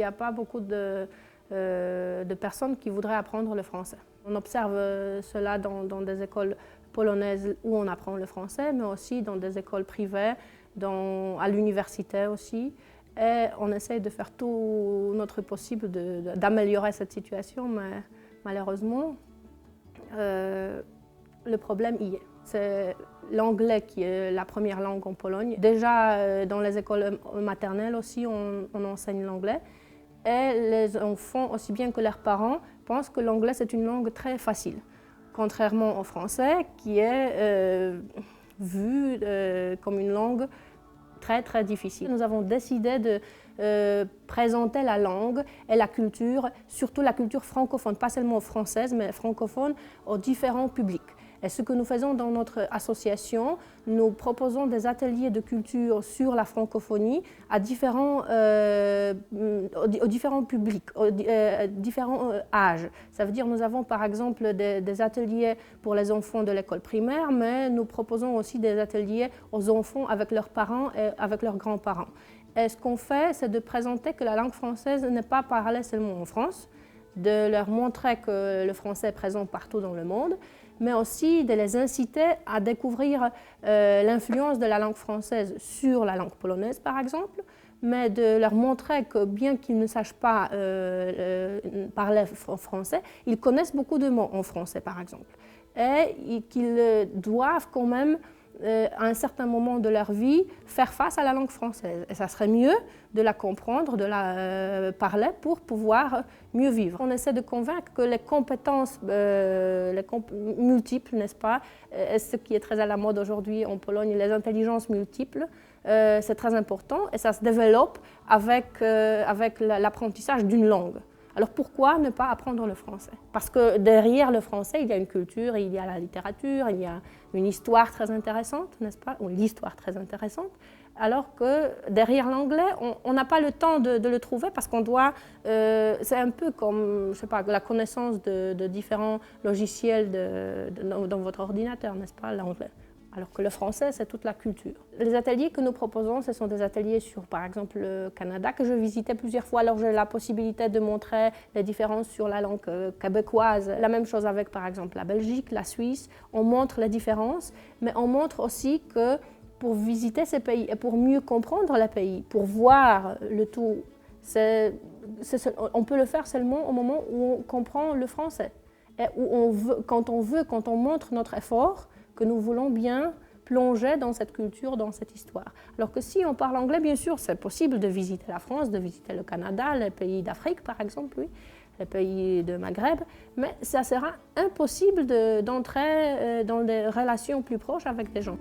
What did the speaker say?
n'y a pas beaucoup de personnes qui voudraient apprendre le français. On observe cela dans des écoles polonaises où on apprend le français, mais aussi dans des écoles privées, à l'université aussi. Et on essaye de faire tout notre possible d'améliorer cette situation, mais malheureusement, le problème y est. C'est l'anglais qui est la première langue en Pologne. Déjà, dans les écoles maternelles aussi, on enseigne l'anglais. Et les enfants, aussi bien que leurs parents, pensent que l'anglais c'est une langue très facile, contrairement au français qui est vu comme une langue très très difficile. Nous avons décidé de présenter la langue et la culture, surtout la culture francophone, pas seulement française, mais francophone, aux différents publics. Et ce que nous faisons dans notre association, nous proposons des ateliers de culture sur la francophonie aux différents publics, aux différents âges. Ça veut dire que nous avons par exemple des ateliers pour les enfants de l'école primaire, mais nous proposons aussi des ateliers aux enfants avec leurs parents et avec leurs grands-parents. Et ce qu'on fait, c'est de présenter que la langue française n'est pas parlée seulement en France, de leur montrer que le français est présent partout dans le monde, mais aussi de les inciter à découvrir l'influence de la langue française sur la langue polonaise, par exemple, mais de leur montrer que bien qu'ils ne sachent pas parler français, ils connaissent beaucoup de mots en français, par exemple, et qu'ils doivent quand même à un certain moment de leur vie, faire face à la langue française. Et ça serait mieux de la comprendre, de la parler pour pouvoir mieux vivre. On essaie de convaincre que les compétences multiples, n'est-ce pas, ce qui est très à la mode aujourd'hui en Pologne, les intelligences multiples, c'est très important et ça se développe avec l'apprentissage d'une langue. Alors pourquoi ne pas apprendre le français? Parce que derrière le français, il y a une culture, il y a la littérature, il y a une histoire très intéressante, n'est-ce pas? Ou l'histoire très intéressante. Alors que derrière l'anglais, on n'a pas le temps de le trouver parce qu'on doit... c'est un peu comme, je sais pas, la connaissance de différents logiciels dans votre ordinateur, n'est-ce pas, l'anglais? Alors que le français, c'est toute la culture. Les ateliers que nous proposons, ce sont des ateliers sur, par exemple, le Canada, que je visitais plusieurs fois, alors j'ai la possibilité de montrer les différences sur la langue québécoise. La même chose avec, par exemple, la Belgique, la Suisse. On montre les différences, mais on montre aussi que pour visiter ces pays et pour mieux comprendre les pays, pour voir le tout, on peut le faire seulement au moment où on comprend le français. Et où quand on montre notre effort, que nous voulons bien plonger dans cette culture, dans cette histoire. Alors que si on parle anglais, bien sûr, c'est possible de visiter la France, de visiter le Canada, les pays d'Afrique par exemple, oui, les pays de Maghreb, mais ça sera impossible d'entrer dans des relations plus proches avec des gens.